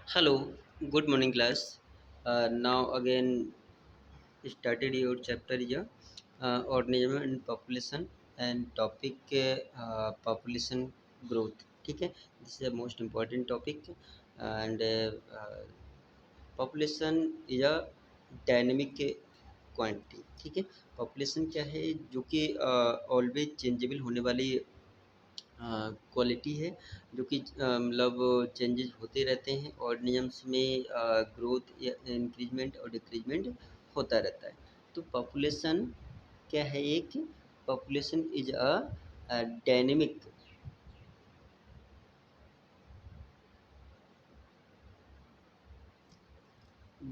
Hello, good morning class. Now again started your chapter here, organism and population and topic population growth. ठीक है, this is a most important topic and population is a dynamic quantity. ठीक है, population क्या है जो कि always changeable होने वाली क्वालिटी है जो कि मतलब चेंजेस होते रहते हैं ऑर्गेनिजम्स में ग्रोथ या इंक्रीजमेंट और डिक्रीजमेंट होता रहता है। तो पॉपुलेशन क्या है एक population is a dynamic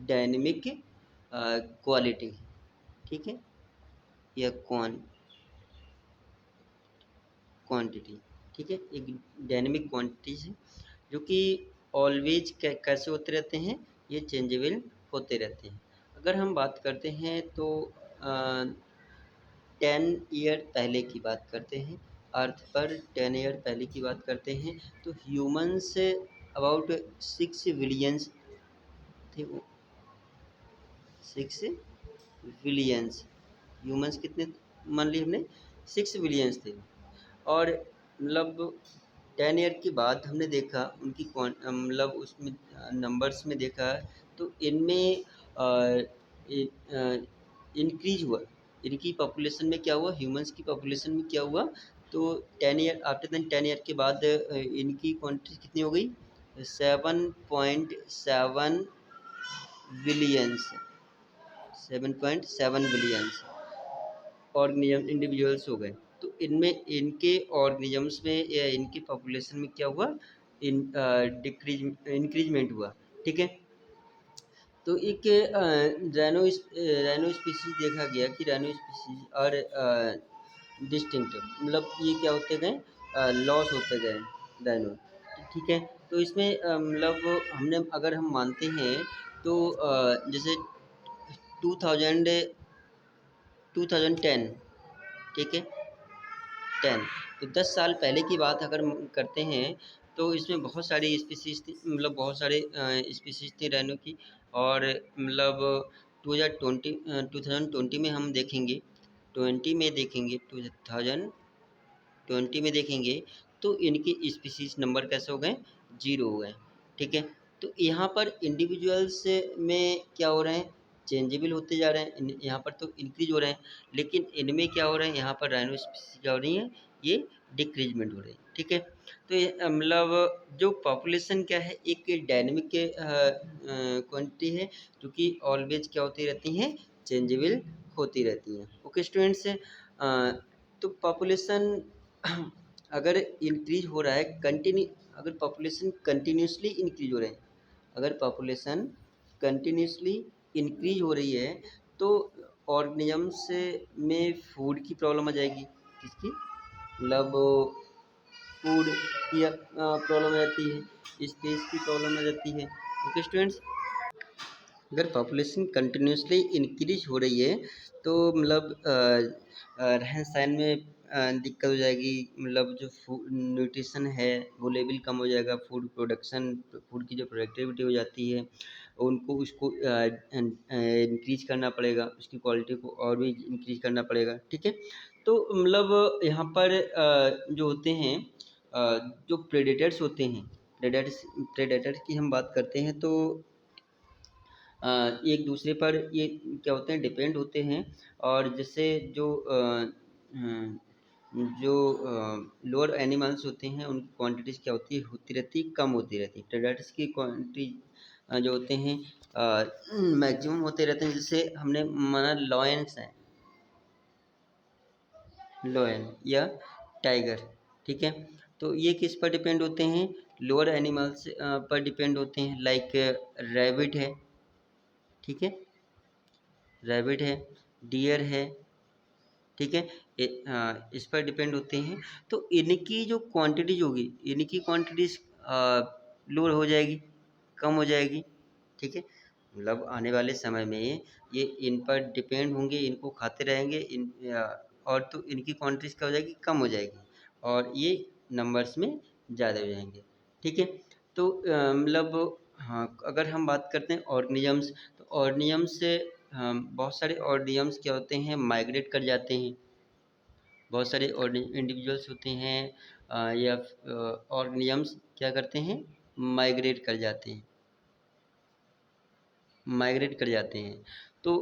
dynamic quality. ठीक है, या क्वांटिटी। ठीक है, एक डायनेमिक क्वांटिटीज है जो कि ऑलवेज कैसे होते रहते हैं, ये चेंजेबल होते रहते हैं। अगर हम बात करते हैं तो 10 ईयर पहले की बात करते हैं, अर्थ पर 10 ईयर पहले की बात करते हैं तो ह्यूमन्स अबाउट 6 बिलियंस थे। 6 बिलियंस ह्यूमन्स कितने मान लिए हमने, 6 बिलियंस थे। और मतलब 10 ईयर के बाद हमने देखा उनकी मतलब उसमें नंबर्स में देखा तो इनमें इंक्रीज हुआ। इनकी पॉपुलेशन में क्या हुआ, ह्यूमंस की पॉपुलेशन में क्या हुआ, तो 10 ईयर आफ्टर देन 10 ईयर के बाद इनकी क्वांटिटी कितनी हो गई, 7.7 बिलियंस। 7.7 बिलियंस ऑर्गेनिज्म इंडिविजुअल्स हो गए। तो इनमें इनके ऑर्गेनिजम्स में या इनकी पॉपुलेशन में क्या हुआ, इन डिक्रीज इंक्रीजमेंट हुआ। ठीक है, तो एक रैनो स्पीसीज देखा गया कि रैनो स्पीसीज और डिस्टिंक्ट मतलब ये क्या होते गए, लॉस होते गए रैनो। ठीक है, तो इसमें मतलब हमने अगर हम मानते हैं तो जैसे 2000 2010। ठीक है, 10 तो 10 साल पहले की बात अगर हम करते हैं तो इसमें बहुत सारी स्पीसीज थी, मतलब बहुत सारे स्पीसीज थी रैनो की। और मतलब 2020 में हम देखेंगे, 2020 में देखेंगे तो इनके स्पीसीज नंबर कैसे हो गए, 0 हो गए। ठीक है, तो यहाँ पर इंडिविजुअल्स में क्या हो रहे हैं, चेंजेबल होते जा रहे हैं। यहाँ पर तो इंक्रीज हो रहे हैं, लेकिन इनमें क्या हो रहा है, यहाँ पर राइनो स्पीसीज क्या हो रही हैं, ये डिक्रीजमेंट हो रही है। ठीक है, तो ये मतलब जो पॉपुलेशन क्या है एक डायनेमिक क्वांटिटी है जो कि ऑलवेज क्या होती रहती हैं, चेंजेबल होती रहती हैं। ओके स्टूडेंट्स, तो पॉपुलेशन अगर इंक्रीज हो रहा है कंटिन्यू, अगर पॉपुलेशन कंटिन्यूसली इंक्रीज हो रहे हैं, अगर पॉपुलेशन कंटिन्यूसली इंक्रीज हो रही है तो ऑर्गेनिजम्स में फूड की प्रॉब्लम आ जाएगी। किसकी, मतलब फूड की प्रॉब्लम आ जाती है, स्पेस की प्रॉब्लम आ जाती है। ओके स्टूडेंट्स, अगर पॉपुलेशन कंटिन्यूसली इंक्रीज हो रही है तो मतलब रहन सहन में दिक्कत हो जाएगी। मतलब जो न्यूट्रिशन है वो लेवल कम हो जाएगा, फूड प्रोडक्शन, फूड की जो प्रोडक्टिविटी हो जाती है उनको उसको इंक्रीज करना पड़ेगा, उसकी क्वालिटी को और भी इंक्रीज करना पड़ेगा। ठीक है, तो मतलब यहाँ पर जो होते हैं जो प्रेडेटर्स होते हैं, प्रेडेटर्स की हम बात करते हैं तो एक दूसरे पर ये क्या होते हैं, डिपेंड होते हैं। और जैसे जो लोअर एनिमल्स होते हैं उनकी क्वांटिटीज़ क्या होती रहती है, कम होती रहती है। प्रेडेटर्स की क्वांटिटी जो होते हैं मैक्सिमम होते रहते हैं। जैसे हमने माना लॉयंस हैं, लॉयन या टाइगर। ठीक है, तो ये किस पर डिपेंड होते हैं, लोअर एनिमल्स पर डिपेंड होते हैं। लाइक रैबिट है, ठीक है, रैबिट है, डियर है। ठीक है, इस पर डिपेंड होते हैं। तो इनकी जो क्वांटिटीज होगी, इनकी क्वांटिटीज लोअर हो जाएगी, कम हो जाएगी। ठीक है, मतलब आने वाले समय में ये इन पर डिपेंड होंगे, इनको खाते रहेंगे और तो इनकी क्वांटिटीज क्या हो जाएगी, कम हो जाएगी और ये नंबर्स में ज़्यादा हो जाएंगे। ठीक है, तो मतलब हाँ, अगर हम बात करते हैं ऑर्गेनिजम्स, तो ऑर्गेनिजम्स से बहुत सारे ऑर्गेनिजम्स क्या होते हैं, माइग्रेट कर जाते हैं। बहुत सारे इंडिविजुअल्स होते हैं या ऑर्गेनिजम्स क्या करते हैं, माइग्रेट कर जाते हैं, माइग्रेट कर जाते हैं। तो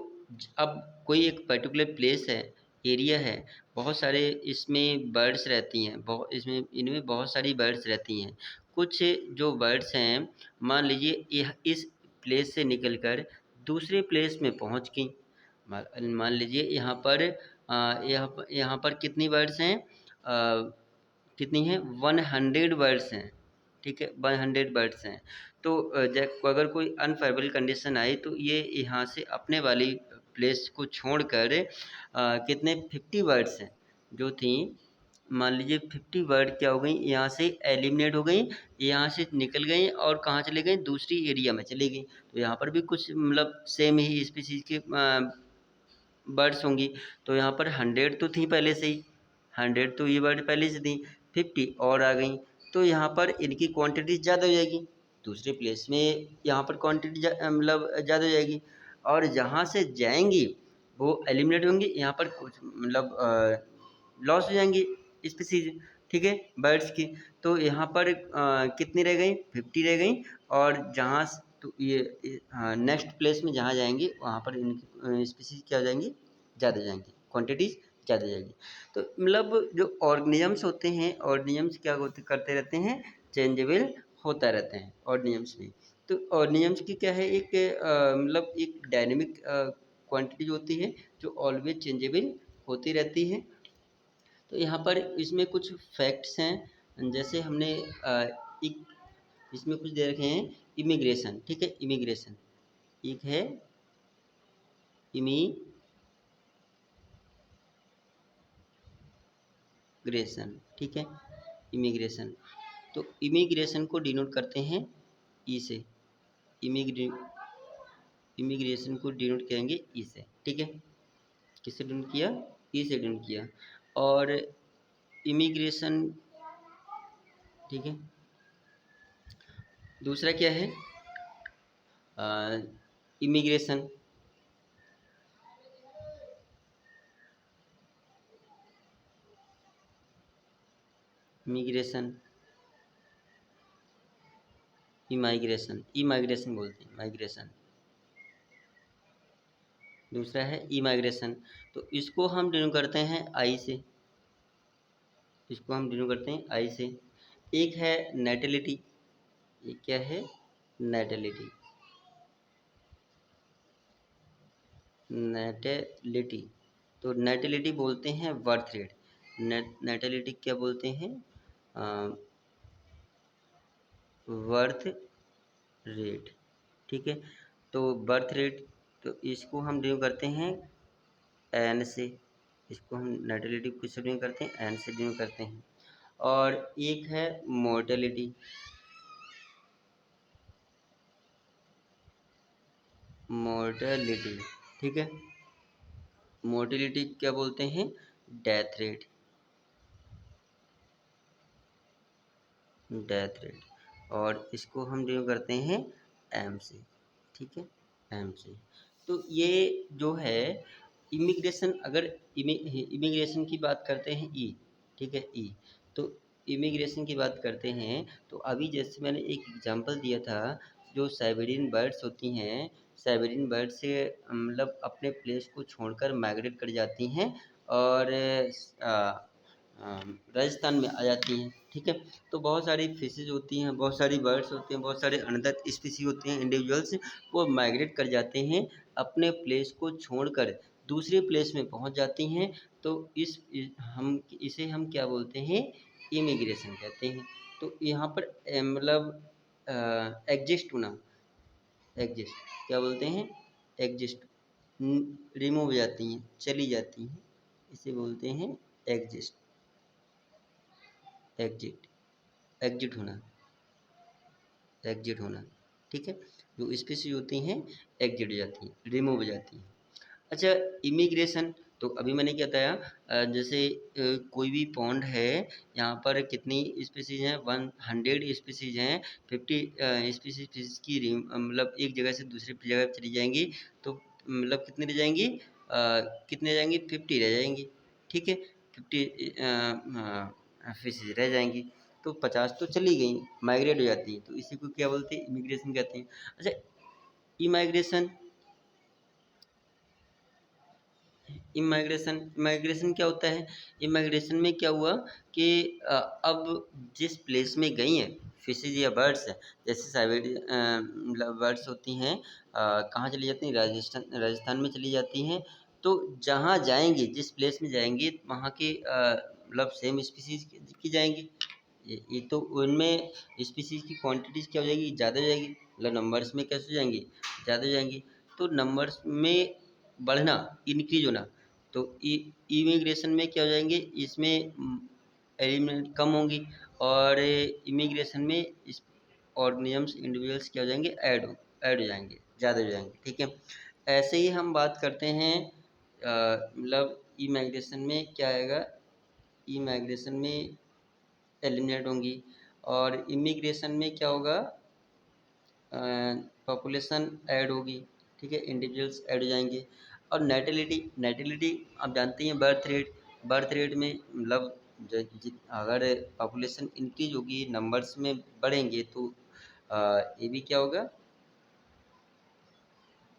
अब कोई एक पर्टिकुलर प्लेस है, एरिया है, बहुत सारे इसमें बर्ड्स रहती हैं, बहुत इसमें इनमें बहुत सारी बर्ड्स रहती हैं। कुछ जो बर्ड्स हैं, मान लीजिए यह इस प्लेस से निकलकर दूसरे प्लेस में पहुंच गई। मान लीजिए यहाँ पर कितनी बर्ड्स हैं, कितनी हैं, 100 बर्ड्स हैं। ठीक है, 100 बर्ड्स हैं। तो अगर कोई अनफेवरेबल कंडीशन आई तो ये यहाँ से अपने वाली प्लेस को छोड़कर कितने 50 बर्ड्स हैं जो थी, मान लीजिए 50 बर्ड क्या हो गई, यहाँ से एलिमिनेट हो गई, यहाँ से निकल गई और कहाँ चले गई, दूसरी एरिया में चली गई। तो यहाँ पर भी कुछ मतलब सेम ही स्पीसीज के बर्ड्स होंगी। तो यहाँ पर 100 तो थी पहले से ही, 100 तो ये बर्ड पहले से थी, 50 और आ गई। तो यहाँ पर इनकी क्वांटिटी ज़्यादा हो जाएगी, दूसरे प्लेस में यहाँ पर क्वांटिटी मतलब ज़्यादा हो जाएगी, और जहाँ से जाएंगी वो एलिमिनेट होंगी, यहाँ पर कुछ मतलब लॉस हो जाएंगी स्पीसीज। ठीक है, बर्ड्स की। तो यहाँ पर कितनी रह गई, 50 रह गई, और जहाँ तो ये नेक्स्ट प्लेस में जहाँ जाएंगी वहाँ पर इनकी स्पीसीज क्या हो जाएंगी, ज़्यादा जाएंगी, क्वांटिटीज़ ज़्यादा जाएगी। तो मतलब जो ऑर्गेनिजम्स होते हैं, ऑर्गेनिजम्स क्या होते करते रहते हैं, चेंजेबल होता रहते हैं ऑर्गेनिजम्स में। तो ऑर्गेनिजम्स की क्या है, एक मतलब एक डायनेमिक क्वांटिटी जो होती है, जो ऑलवेज चेंजेबल होती रहती है। तो यहाँ पर इसमें कुछ फैक्ट्स हैं, जैसे हमने एक इसमें कुछ दे रखे हैं, इमिग्रेशन। ठीक है, इमिग्रेशन एक है, इमिग्रेशन। ठीक है, इमिग्रेशन। तो इमिग्रेशन को डिनोट करते हैं ई से, इमिग्रे इमिग्रेशन को डिनोट करेंगे ई से। ठीक है, किससे डिनोट किया, ई से डिनोट किया। और इमिग्रेशन, ठीक है, दूसरा क्या है, इमिग्रेशन, इमिग्रेशन, इमाइग्रेशन, इमाइग्रेशन बोलते हैं, माइग्रेशन। दूसरा है इमाइग्रेशन। तो इसको हम डिनोट करते हैं आई से, इसको हम डिनोट करते हैं आई से। एक है नेटिलिटी, ये क्या है, नेटिलिटी, नेटिलिटी। तो नेटिलिटी बोलते हैं बर्थ रेट, नेटिलिटी क्या बोलते हैं, बर्थ रेट। ठीक है, तो बर्थ रेट, तो इसको हम डिनोट करते हैं एन से, इसको हम नेटिलिटी किससे डिनोट करते हैं, एन से डिनोट करते हैं। और एक है मोर्टेलिटी, मोर्टेलिटी। ठीक है, मोर्टेलिटी क्या बोलते हैं, डेथ रेट, डेथ रेट। और इसको हम डिनोट करते हैं एम से। ठीक है, एम से। तो ये जो है इमिग्रेशन, अगर इमिग्रेशन की बात करते हैं ई, ठीक है, ई। तो इमिग्रेशन की बात करते हैं, तो अभी जैसे मैंने एक एग्जांपल दिया था, जो साइबेरियन बर्ड्स होती हैं, साइबेरियन बर्ड से मतलब अपने प्लेस को छोड़कर माइग्रेट कर जाती हैं और राजस्थान में आ जाती हैं। ठीक है, तो बहुत सारी फिशेज होती हैं, बहुत सारी बर्ड्स होती हैं, बहुत सारे अनदर स्पीसी होती हैं, इंडिविजुअल्स, वो माइग्रेट कर जाते हैं, अपने प्लेस को छोड़कर दूसरे प्लेस में पहुंच जाती हैं। तो हम इसे हम क्या बोलते हैं, इमिग्रेशन कहते हैं। तो यहाँ पर मतलब एग्जिस्ट होना, एग्जिस्ट क्या बोलते हैं, एग्जिस्ट, रिमूव हो जाती हैं, चली जाती हैं, इसे बोलते हैं एग्जिस्ट, एग्जिट, एग्जिट होना, एग्जिट होना। ठीक है, जो स्पीसीज होती हैं एग्जिट हो जाती हैं, रिमूव हो जाती हैं। अच्छा, इमिग्रेशन, तो अभी मैंने क्या बताया, जैसे कोई भी पॉन्ड है, यहाँ पर कितनी स्पीसीज हैं, 100 स्पीसीज हैं, 50 स्पीसीज फिश की मतलब एक जगह से दूसरी जगह चली जाएंगी, तो मतलब कितनी रह जाएंगी, कितने रह जाएंगी, 50 रह जाएंगी, ठीक है, 50 फिशेज रह जाएंगी, तो 50 तो चली गई, माइग्रेट हो जाती हैं, तो इसी को क्या बोलते हैं, इमिग्रेशन कहते हैं। अच्छा, इमाइग्रेशन, इमाइग्रेशन क्या होता है, इमाइग्रेशन में क्या हुआ कि अब जिस प्लेस में गई हैं फिशेज या बर्ड्स, जैसे साइबेरियन मतलब बर्ड्स होती हैं, कहाँ चली जाती हैं, राजस्थान राजस्थान में चली जाती हैं, तो जहाँ जाएंगी, जिस प्लेस में जाएंगी, वहाँ की मतलब सेम स्पीसीज की जाएंगी, ये तो उनमें स्पीसीज की क्वांटिटीज क्या हो जाएगी, ज़्यादा हो जाएगी, मतलब नंबर्स में कैसे हो जाएंगी, ज़्यादा हो जाएंगी, तो नंबर्स में बढ़ना, इंक्रीज होना, तो इमिग्रेशन में क्या हो जाएंगे, इसमें एलिमेंट कम होंगी, और इमिग्रेशन में इस ऑर्गेनिजम्स इंडिविजुअल्स क्या हो जाएंगे, ऐड हो जाएंगे, ज़्यादा हो जाएंगे, ठीक है। ऐसे ही हम बात करते हैं, मतलब इमिग्रेशन में क्या आएगा, इमिग्रेशन में एलिमिनेट होंगी, और इमिग्रेशन में क्या होगा, पॉपुलेशन ऐड होगी, ठीक है, इंडिविजुअल्स ऐड हो जाएंगे, और नेटिलिटी आप जानते हैं, बर्थ रेट में मतलब अगर पॉपुलेशन इंक्रीज होगी, नंबर्स में बढ़ेंगे, तो ये भी क्या होगा,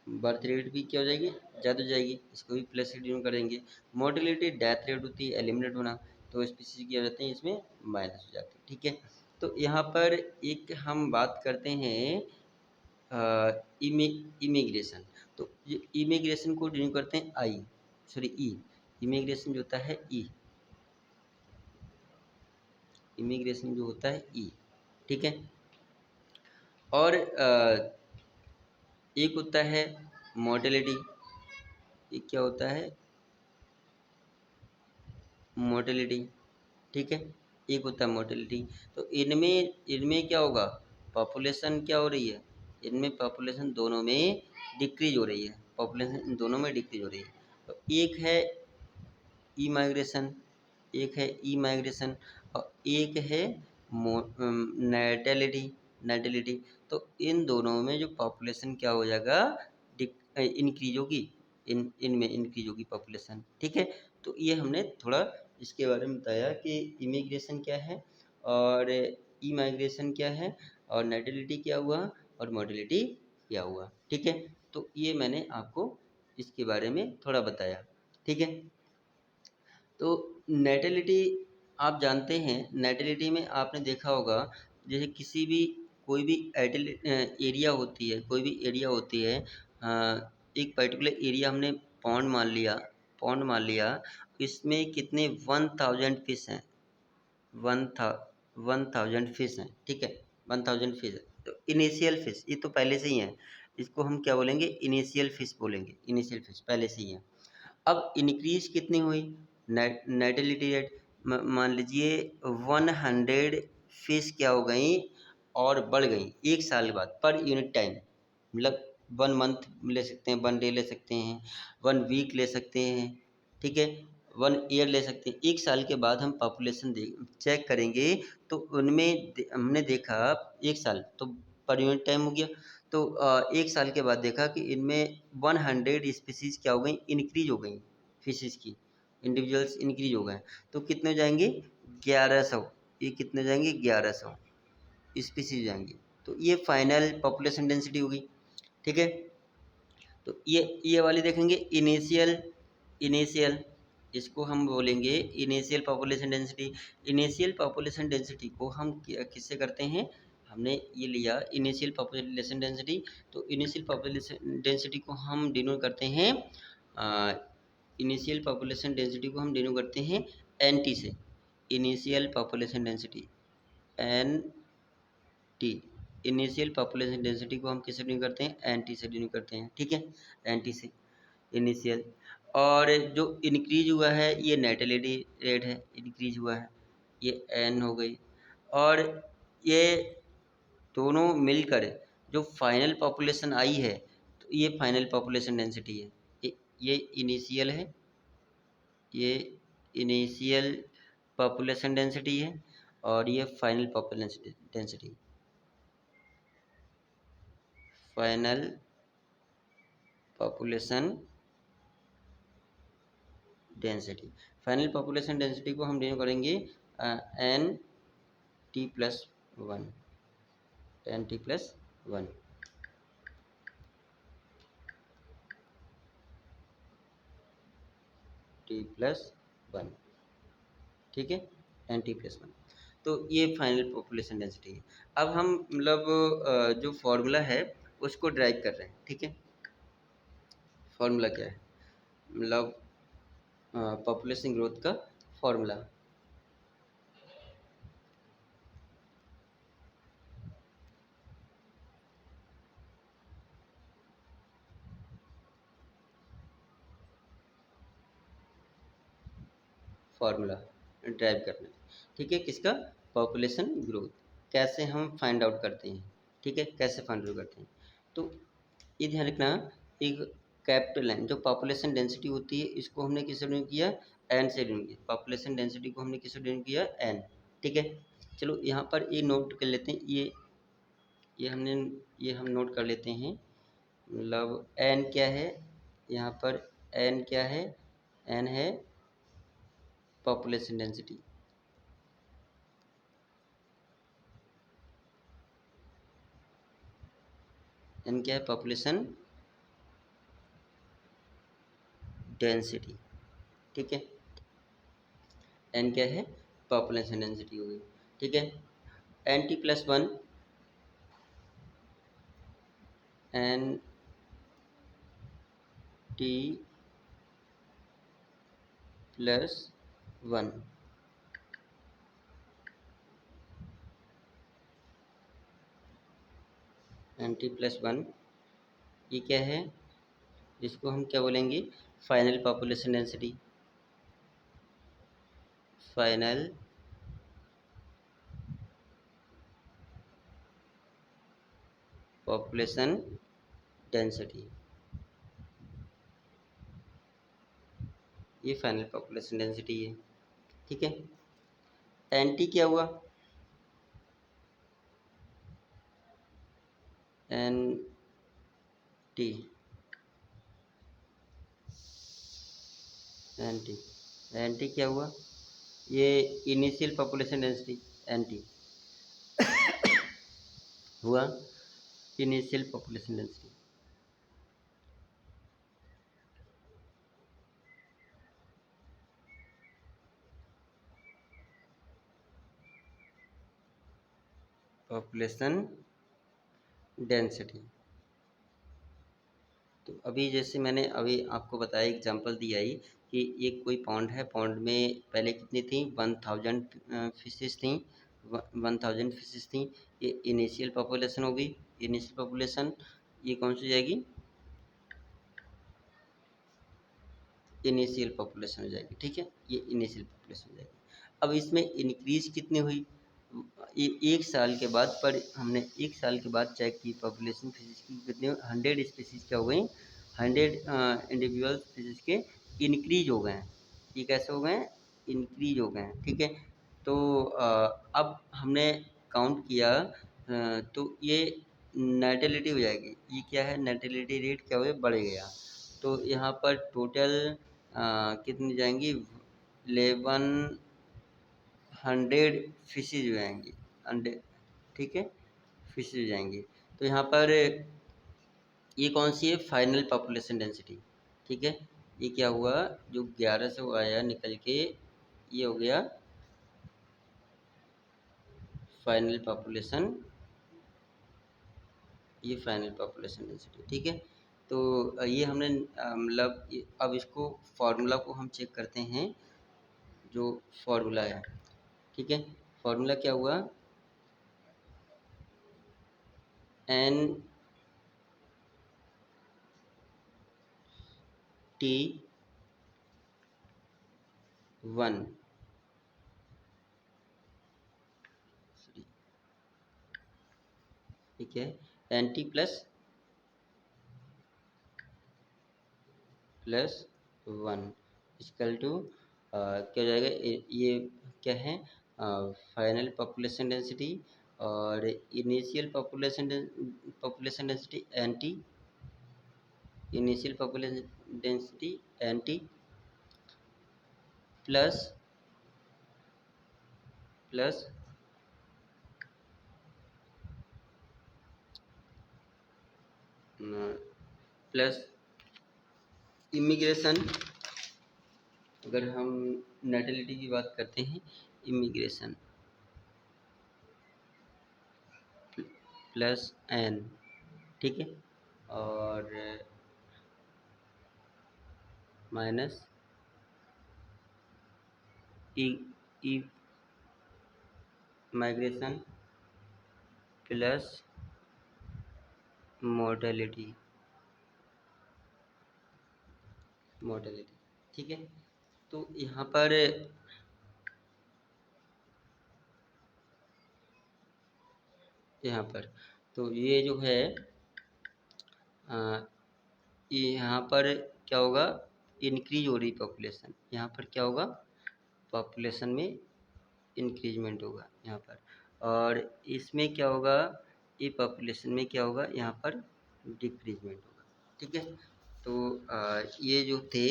बर्थ रेट भी क्या हो जाएगी, ज़्यादा हो जाएगी, इसको भी प्लस से डिनोट करेंगे। मोर्टेलिटी डेथ रेट होती है, एलिमिनेट होना, तो स्पीसीज क्या हो जाते हैं, इसमें माइनस हो जाते हैं, ठीक है। तो यहाँ पर एक हम बात करते हैं इमिग्रेशन, तो ये इमिग्रेशन को डिनोट करते हैं आई, सॉरी ई, इमिग्रेशन जो होता है ई, इमिग्रेशन जो होता है ई, ठीक है। और एक होता है मोर्टेलिटी, एक क्या होता है, मोर्टेलिटी, ठीक है, एक होता है मोर्टेलिटी, तो इनमें इनमें क्या होगा, पॉपुलेशन क्या हो रही है, इनमें पॉपुलेशन दोनों में डिक्रीज हो रही है, पॉपुलेशन इन दोनों में डिक्रीज हो रही है, तो एक है ई माइग्रेशन, एक है ई माइग्रेशन, और एक है नेटेलिटी, नेटेलिटी, तो इन दोनों में जो पॉपुलेशन क्या हो जाएगा, इंक्रीज होगी, इनमें इंक्रीज होगी पॉपुलेशन, ठीक है। तो ये हमने थोड़ा इसके बारे में बताया कि इमिग्रेशन क्या है, और ई माइग्रेशन क्या है, और नेटिलिटी क्या हुआ, और मोर्टेलिटी क्या हुआ, ठीक है। तो ये मैंने आपको इसके बारे में थोड़ा बताया, ठीक है। तो नेटिलिटी आप जानते हैं, नेटिलिटी में आपने देखा होगा, जैसे किसी भी कोई भी एरिया होती है, कोई भी एरिया होती है, एक पर्टिकुलर एरिया हमने पॉन्ड मान लिया, इसमें कितने 1000 फिश हैं, वन था 1000 फिश हैं, ठीक है, 1000 फिश है, तो इनिशियल फिश ये तो पहले से ही है, इसको हम क्या बोलेंगे, इनिशियल फिश बोलेंगे, इनिशियल फिश पहले से ही है। अब इंक्रीज कितनी हुई, नेटिलिटी रेट, मान लीजिए 100 फिश क्या हो गई, और बढ़ गई एक साल के बाद, पर यूनिट टाइम, मतलब 1 मंथ ले सकते हैं, 1 डे ले सकते हैं, 1 वीक ले सकते हैं, ठीक है, 1 ईयर ले सकते हैं, एक साल के बाद हम पॉपुलेशन चेक करेंगे, तो उनमें हमने देखा, एक साल तो पर यूनिट टाइम हो गया, तो एक साल के बाद देखा कि इनमें 100 स्पीसीज क्या हो गई, इंक्रीज हो गई, फिशेस की इंडिविजुअल्स इंक्रीज हो गए, तो कितने हो जाएंगे, 1100, ये कितने हो जाएंगे, 1100 स्पीसीज जाएंगे, तो ये फाइनल पॉपुलेशन डेंसिटी होगी, ठीक है। तो ये वाली देखेंगे, इनिशियल, इनिशियल, इसको हम बोलेंगे initial population density, initial population density को हम किससे करते हैं, हमने ये लिया इनिशियल पॉपुलेशन डेंसिटी, तो इनिशियल पॉपुलेशन डेंसिटी को हम डिनोट करते हैं, इनिशियल पॉपुलेशन डेंसिटी को हम डिनोट करते हैं एन टी से, initial population density N T, initial population density को हम किससे डिनोट करते हैं, एन टी से डिनोट करते हैं, ठीक है, एन टी से इनिशियल। और जो इंक्रीज हुआ है ये नेटेलिटी रेट है, इंक्रीज हुआ है, ये एन हो गई, और ये दोनों मिलकर जो फाइनल पॉपुलेशन आई है, तो ये फाइनल पॉपुलेशन डेंसिटी है, ये इनिशियल है, ये इनिशियल पॉपुलेशन डेंसिटी है और ये final population density. Final population density, final population density को हम डिनोट करेंगे N T plus one, N T plus one. T plus one, ठीक है, एन टी प्लस वन। तो ये फाइनल पॉपुलेशन डेंसिटी है। अब हम मतलब जो फॉर्मूला है उसको ड्राइव कर रहे हैं, ठीक है। फॉर्मूला क्या है, मतलब पॉपुलेशन ग्रोथ का फॉर्मूला। फार्मूला ड्राइव करना है, ठीक है, किसका, पॉपुलेशन ग्रोथ। कैसे हम फाइंड आउट करते हैं, ठीक है, कैसे फाइंड आउट करते हैं। तो ये ध्यान रखना, एक कैपिटल एन जो पॉपुलेशन डेंसिटी होती है इसको हमने किससे डिनोट किया, एन से डिनोट किया। पॉपुलेशन डेंसिटी को हमने किससे डिनोट किया, एन, ठीक है। चलो यहाँ पर ये नोट कर लेते हैं, ये हमने ये हम नोट कर लेते हैं, मतलब एन क्या है यहाँ पर, एन क्या है, एन है पॉपुलेशन डेंसिटी। एन क्या है, पॉपुलेशन डेंसिटी, ठीक है। एन क्या है, पॉपुलेशन डेंसिटी हो गई, ठीक है। N T plus one, N T plus one, N T plus one, ये क्या है, इसको हम क्या बोलेंगे, final population density. Final population density, ये फाइनल पॉपुलेशन डेंसिटी है, ठीक है। एन टी क्या हुआ, N T, N T, N T क्या हुआ, ये initial population density N T हुआ, initial population density. Population density. तो अभी जैसे मैंने अभी आपको बताया, एग्जांपल दिया ही कि एक कोई पॉन्ड है, पॉन्ड में पहले कितनी थी, 1000 फिशेस थी, 1000 फिशेस थी। ये इनिशियल पॉपुलेशन होगी, इनिशियल पॉपुलेशन ये कौन सी हो जाएगी, इनिशियल पॉपुलेशन हो जाएगी, ठीक है, ये इनिशियल पॉपुलेशन हो जाएगी। अब इसमें इंक्रीज कितनी हुई, ये एक साल के बाद, पर हमने एक साल के बाद चेक की पॉपुलेशन फिशिस की कितनी, 100 स्पीसीज क्या हो गई, 100 इंडिविजुअल फिशिस के इंक्रीज हो गए हैं। ये कैसे हो गए हैं, इंक्रीज हो गए हैं, ठीक है। तो अब हमने काउंट किया, तो ये नेटिलिटी हो जाएगी, ये क्या है, नेटिलिटी रेट क्या हो गया, बढ़ गया। तो यहाँ पर टोटल कितनी जाएंगी, 1100 फिशेज हो जाएंगी, अंडे, ठीक है, फिशेज हो जाएंगी। तो यहाँ पर ये कौन सी है, फाइनल पॉपुलेशन डेंसिटी, ठीक है। ये क्या हुआ, जो 11 से वो आया निकल के, ये हो गया फाइनल पॉपुलेशन, ये फाइनल पॉपुलेशन डेंसिटी, ठीक है। तो ये हमने मतलब अब इसको फार्मूला को हम चेक करते हैं, जो फार्मूला है, ठीक है। फार्मूला क्या हुआ, एन टी वन, ठीक है, N T plus one equal to क्या हो जाएगा, ये क्या है, फाइनल पॉपुलेशन डेंसिटी और initial population density N T, initial population density N T plus plus plus immigration, अगर हम नेटिलिटी की बात करते हैं, इमिग्रेशन प्लस एन, ठीक है, और माइनस ई ई माइग्रेशन प्लस मोर्टेलिटी, मोर्टेलिटी, ठीक है। तो यहाँ पर तो ये जो है यहाँ पर क्या होगा, इंक्रीज हो रही पॉपुलेशन, यहाँ पर क्या होगा, पॉपुलेशन में इंक्रीजमेंट होगा यहाँ पर, और इसमें क्या होगा, ये पॉपुलेशन में क्या होगा, यहाँ पर डिक्रीजमेंट होगा, ठीक है। तो ये जो थे,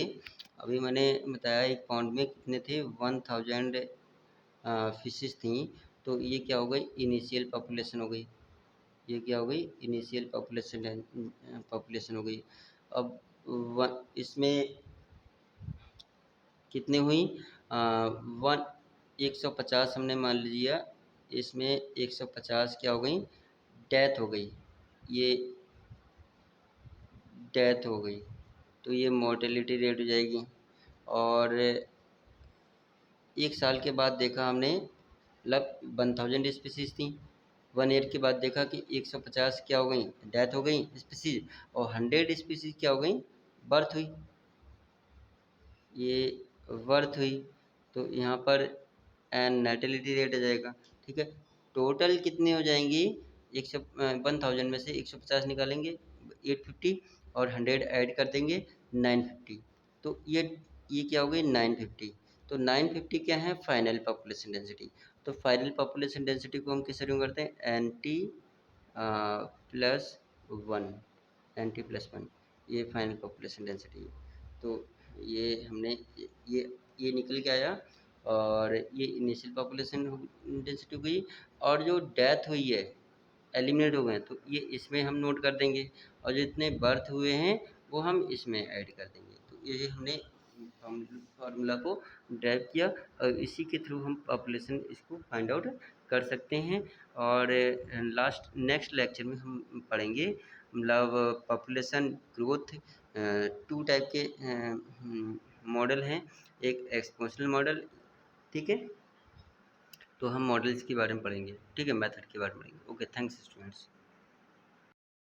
अभी मैंने बताया एक पॉन्ड में कितने थे, 1000 फिशेस थी, तो ये क्या हो गई, इनिशियल पॉपुलेशन हो गई, ये क्या हो गई, इनिशियल पॉपुलेशन हो गई। अब इसमें कितने हुई, वन 150 हमने मान लिया, इसमें 150 क्या हो गई, डेथ हो गई, ये डेथ हो गई, तो ये मोर्टेलिटी रेट हो जाएगी। और एक साल के बाद देखा हमने, मतलब 1000 स्पीसीज थी, 1 ईयर के बाद देखा कि 150 क्या हो गई, डेथ हो गई स्पीसीज, और 100 स्पीसीज क्या हो गई, बर्थ हुई, ये बर्थ हुई। तो यहाँ पर एन नेटिलिटी रेट आ जाएगा, ठीक है। टोटल कितनी हो जाएंगी, 1000 में से 150 निकालेंगे 850, और 100 ऐड कर देंगे 950, तो ये क्या हो गई 950। तो 950 क्या है, फाइनल पॉपुलेशन डेंसिटी। तो फाइनल पॉपुलेशन डेंसिटी को हम किस रूप करते हैं, N T plus one, N T plus one, ये फाइनल पॉपुलेशन डेंसिटी है। तो ये हमने ये ये निकल के आया, और ये इनिशियल पॉपुलेशन डेंसिटी हो गई, और जो डेथ हुई है, एलिमिनेट हो गए हैं, तो ये इसमें हम नोट कर देंगे, और जितने बर्थ हुए हैं वो हम इसमें ऐड कर देंगे। तो ये हमने फार्मूला को ड्राइव किया, और इसी के थ्रू हम पॉपुलेशन इसको फाइंड आउट कर सकते हैं। और लास्ट नेक्स्ट लेक्चर में हम पढ़ेंगे, मतलब पॉपुलेशन ग्रोथ 2 टाइप के मॉडल हैं, एक एक्सपोनेंशियल मॉडल, ठीक है, तो हम मॉडल्स के बारे में पढ़ेंगे, ठीक है, मेथड के बारे में पढ़ेंगे। Okay, thanks students.